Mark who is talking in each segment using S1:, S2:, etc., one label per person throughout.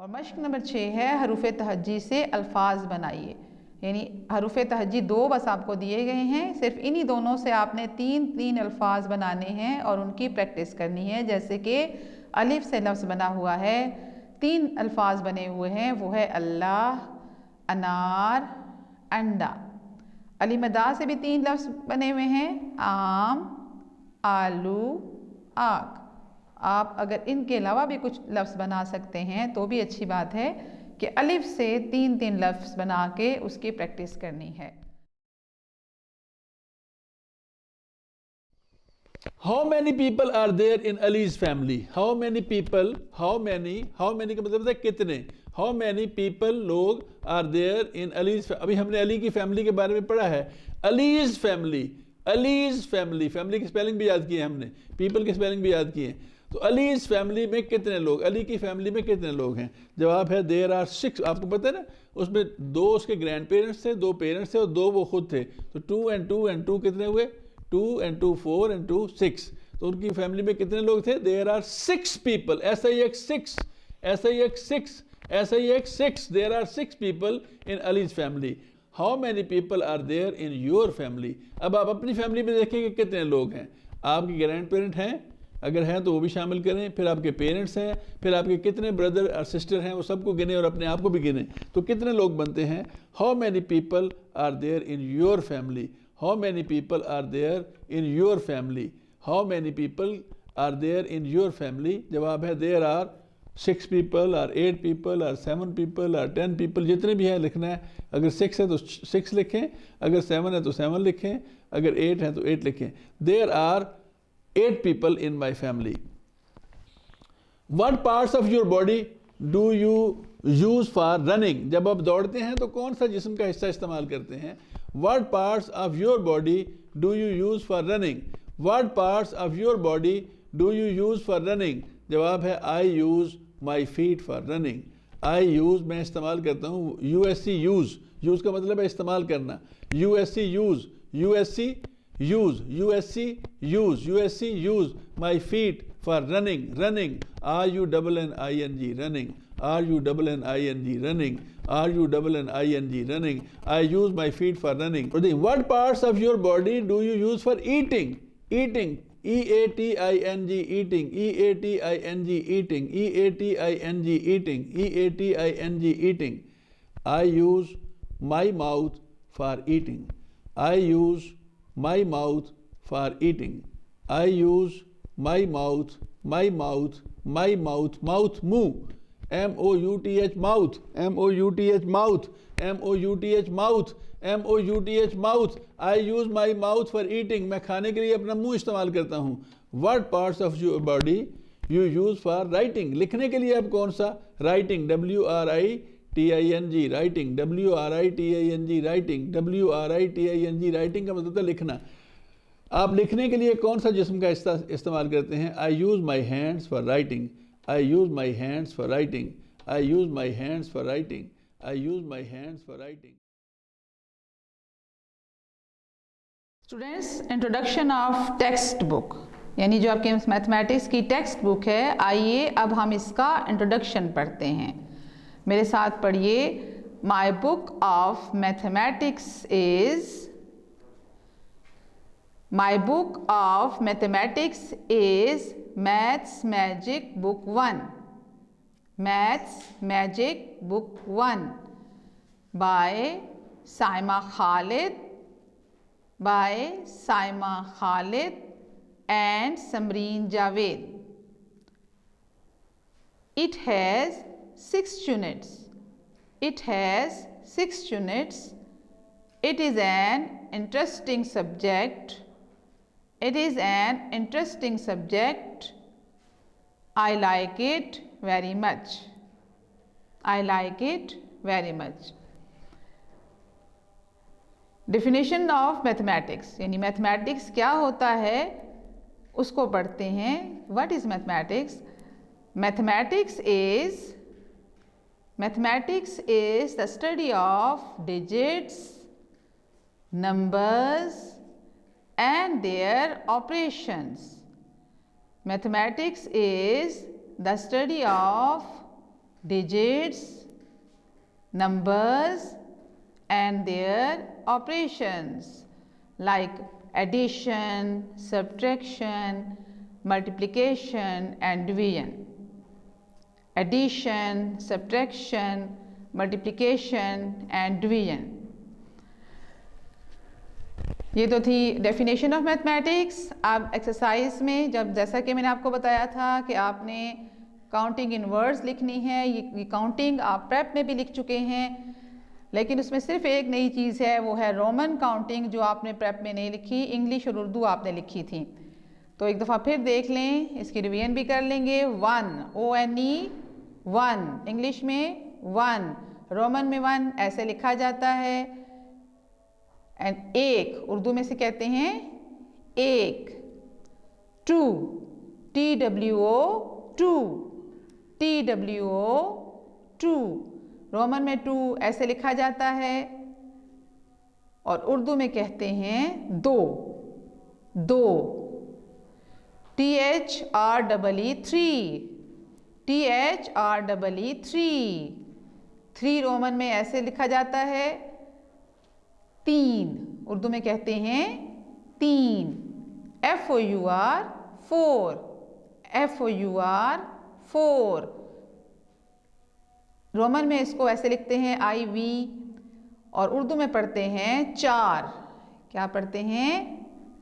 S1: और मश्क नंबर 6 है हरूफ तहज्जी से अल्फाज बनाइए। यानी हरूफ तहज्जी 2 बस आपको दिए गए हैं, सिर्फ इन्हीं दोनों से आपने 3 अल्फाज बनाने हैं और उनकी प्रैक्टिस करनी है। जैसे कि अलिफ से लफ्ज़ बना हुआ है, 3 अल्फाज बने हुए हैं, वो है अल्लाह, अनार, अंडा। अलीमदा से भी 3 लफ्ज़ बने हुए हैं, आम, आलू, आग। आप अगर इनके अलावा भी कुछ लफ्ज़ बना सकते हैं तो भी अच्छी बात है कि अलिफ से 3 लफ्ज़ बना के उसकी प्रैक्टिस करनी है।
S2: How many people are there in Ali's family? How many people? How many का मतलब है कितने। How many people लोग are there in Ali's अभी हमने अली की फैमिली के बारे में पढ़ा है। Ali's family फैमिली की स्पेलिंग भी याद की है हमने, पीपल की स्पेलिंग भी याद की है। तो अलीज फैमिली में कितने लोग, अली की फैमिली में कितने लोग हैं? जवाब है देयर आर 6। आपको पता है ना, उसमें 2 उसके ग्रैंड पेरेंट्स थे, 2 पेरेंट्स थे और 2 वो खुद थे। तो 2 and 2 and 2 कितने हुए? 2 and 2 4 and 2 6। तो उनकी फैमिली में कितने लोग थे? There are 6 people. ऐसा ही एक 6, there are 6 people in Ali's family. How many people are there in your family? अब आप अपनी फैमिली में देखेंगे कितने लोग हैं। आपके ग्रैंड पेरेंट हैं, अगर हैं तो वो भी शामिल करें, फिर आपके पेरेंट्स हैं, फिर आपके कितने ब्रदर और सिस्टर हैं वो सबको गिने और अपने आप को भी गिने, तो कितने लोग बनते हैं? How many people are there in your family? How many people are there in your family? How many people are there in your family? जवाब है देयर आर 6 पीपल और 8 पीपल और 7 पीपल और 10 पीपल, जितने भी हैं लिखना है। अगर 6 है तो 6 लिखें, अगर 7 है तो 7 लिखें, अगर 8 है तो 8 लिखें। There are 8 people in my family. What parts of your body do you use for running? जब आप दौड़ते हैं तो कौन सा जिस्म का हिस्सा इस्तेमाल करते हैं? What parts of your body do you use for running? What parts of your body do you use for running? जवाब है I use my feet for running. I use मैं इस्तेमाल करता हूँ, USC use का मतलब है इस्तेमाल करना, USC use my feet for running, running, RUNNING, running, running, I use my feet for running. What parts of your body do you use for eating? EATING, eating, eating. I use my mouth for eating. I use my mouth for eating. I use my mouth, mouth, MOUTH, MOUTH, mouth, mouth. I use my mouth for eating. मैं खाने के लिए अपना मुंह इस्तेमाल करता हूँ। What parts of your body you use for writing? लिखने के लिए आप कौन सा? Writing, WRITING, writing, WRITING, writing, writing का मतलब है लिखना। आप लिखने के लिए कौन सा जिस्म का इस्तेमाल करते हैं? I use my hands for writing. I use my hands for writing. I use my hands for writing. I use my hands for writing.
S1: Students, introduction of text book, यानी जो आपके मैथमेटिक्स की टेक्स्ट बुक है, आइए अब हम इसका introduction पढ़ते हैं। मेरे साथ पढ़िए। My book of mathematics is, My book of mathematics is Maths Magic Book 1. Maths Magic Book 1 by Saima Khalid and Samreen Javed. It has 6 units. It is an interesting subject. I like it very much. Definition of mathematics, यानी mathematics क्या होता है उसको पढ़ते हैं। What is mathematics? Mathematics is the study of digits, numbers and their operations. Mathematics is the study of digits, numbers and their operations like addition, subtraction, multiplication and division. Addition, subtraction, multiplication and division. ये तो थी definition of mathematics. अब exercise में जब जैसा कि मैंने आपको बताया था कि आपने काउंटिंग इन वर्ड्स लिखनी है, ये काउंटिंग आप प्रेप में भी लिख चुके हैं, लेकिन उसमें सिर्फ एक नई चीज़ है, वो है रोमन काउंटिंग, जो आपने प्रेप में नहीं लिखी, इंग्लिश और उर्दू आपने लिखी थी। तो एक दफ़ा फिर देख लें, इसकी रिवीजन भी कर लेंगे। 1 ONE 1, इंग्लिश में 1, रोमन में 1 ऐसे लिखा जाता है। एंड एक उर्दू में से कहते हैं एक। 2 TWO 2, TWO 2, रोमन में 2 ऐसे लिखा जाता है और उर्दू में कहते हैं 2, 2। THREE 3, THREE 3, 3 रोमन में ऐसे लिखा जाता है 3, उर्दू में कहते हैं 3। FOUR 4, FOUR 4, रोमन में इसको ऐसे लिखते हैं IV और उर्दू में पढ़ते हैं 4। क्या पढ़ते हैं?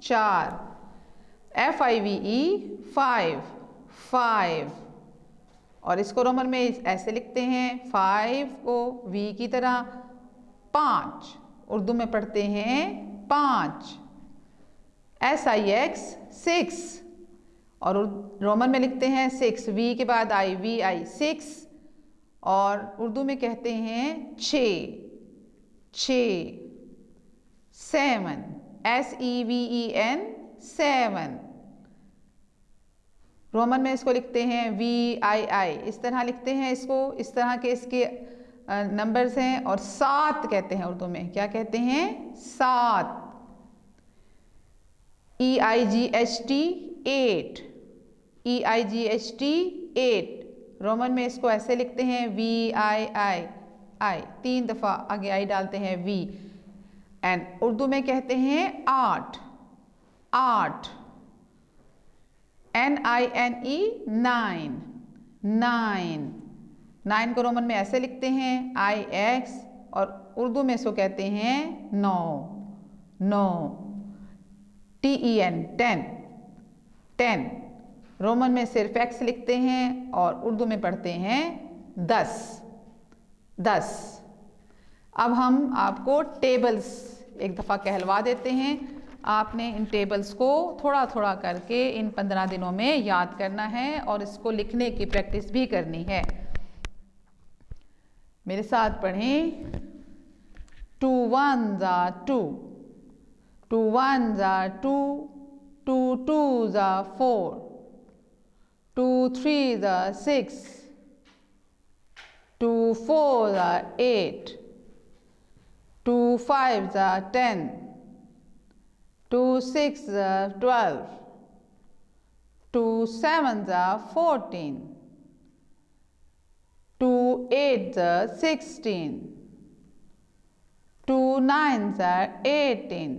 S1: 4। FIVE 5, 5, और इसको रोमन में ऐसे लिखते हैं 5 को V की तरह 5, उर्दू में पढ़ते हैं 5। SIX 6, और रोमन में लिखते हैं 6, V के बाद IVI 6, और उर्दू में कहते हैं 6, 6। 7 SEVEN 7, रोमन में इसको लिखते हैं VII, इस तरह लिखते हैं इसको, इस तरह के इसके नंबर्स हैं। और 7 कहते हैं उर्दू में, क्या कहते हैं? 7। EIGHT 8, EIGHT 8, रोमन में इसको ऐसे लिखते हैं VII, 3 दफ़ा आगे आई डालते हैं V। एंड उर्दू में कहते हैं 8, 8। NINE 9, 9, 9 को रोमन में ऐसे लिखते हैं IX, और उर्दू में इसको कहते हैं 9, 9। TEN 10, 10, रोमन में सिर्फ X लिखते हैं और उर्दू में पढ़ते हैं 10, 10। अब हम आपको टेबल्स एक दफ़ा कहलवा देते हैं। आपने इन टेबल्स को थोड़ा थोड़ा करके इन 15 दिनों में याद करना है और इसको लिखने की प्रैक्टिस भी करनी है। मेरे साथ पढ़ें। 2 1s are 2, 2 1s are 2, 2 2s are 4, 2 3s are 6, 2 4s are 8, 2 5s are 10, 2 6s are 12, 2 7s are 14, 2 8s are 16, 2 9s are 18,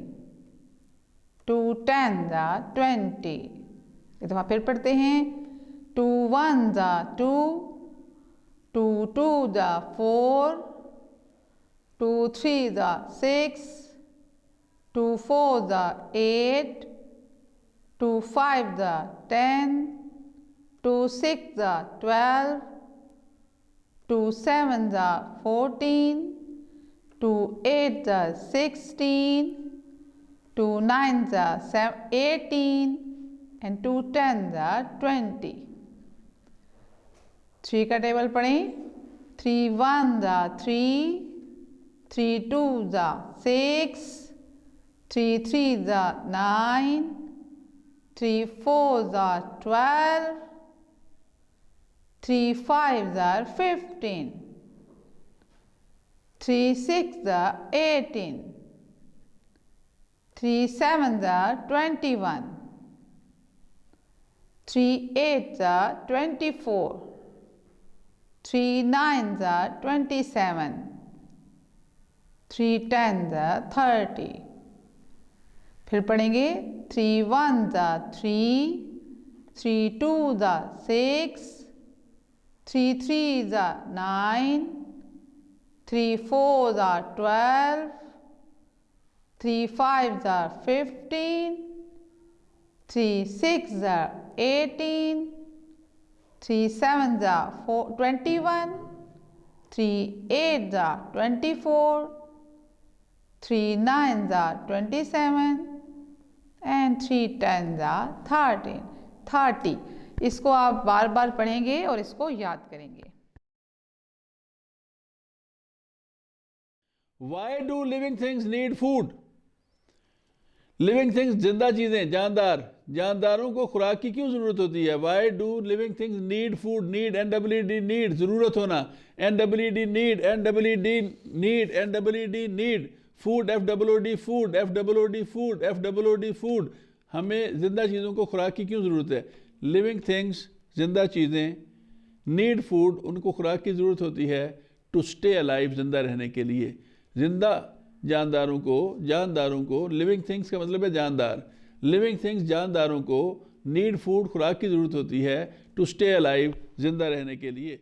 S1: 2 10s are 20। एक दफ़ा फिर पढ़ते हैं। 2 1s are 2, 2 2s are 4, 2 3s are 6, 2 4s are 8, 2 5s are 10, 2 6s are 12, 2 7s are 14, 2 8s are 16, 2 9s are 18, and 2 10s are 20। 3 का table पढ़ें। 3 1s are 3, 3 2s are 6, 3 3s are 9, 3 4s are 12, 3 5s are 15, 3 6s are 18, 3 7s are 21, 3 8s are 24, 3 9s are 27, 3 10s are 30. फिर पढ़ेंगे 3 1s are 3, 3 2s are 6, 3 3s are 9, 3 4s are 12, 3 5s are 15, 3 6s are 18, 3 7s are 21, 3 8s are 24, 3 9s are 27 and 3 10s are 30. इसको आप बार बार पढ़ेंगे और इसको याद करेंगे.
S2: Why do living things need food? Living things जिंदा चीजें, जानदारों को खुराक की क्यों जरूरत होती है? Why do living things need food? Need NEED need, जरूरत होना, NEED need, NEED need, food FOOD food, FOOD food. हमें जिंदा चीज़ों को खुराक की क्यों ज़रूरत है? लिविंग थिंग्स जिंदा चीज़ें नीड फूड, उनको खुराक की ज़रूरत होती है टू स्टे अलाइव, जिंदा रहने के लिए. जिंदा जानदारों को लिविंग थिंग्स का मतलब है जानदार. लिविंग थिंग्स जानदारों को नीड फूड, खुराक की ज़रूरत होती है टू स्टे अलाइव, जिंदा रहने के लिए.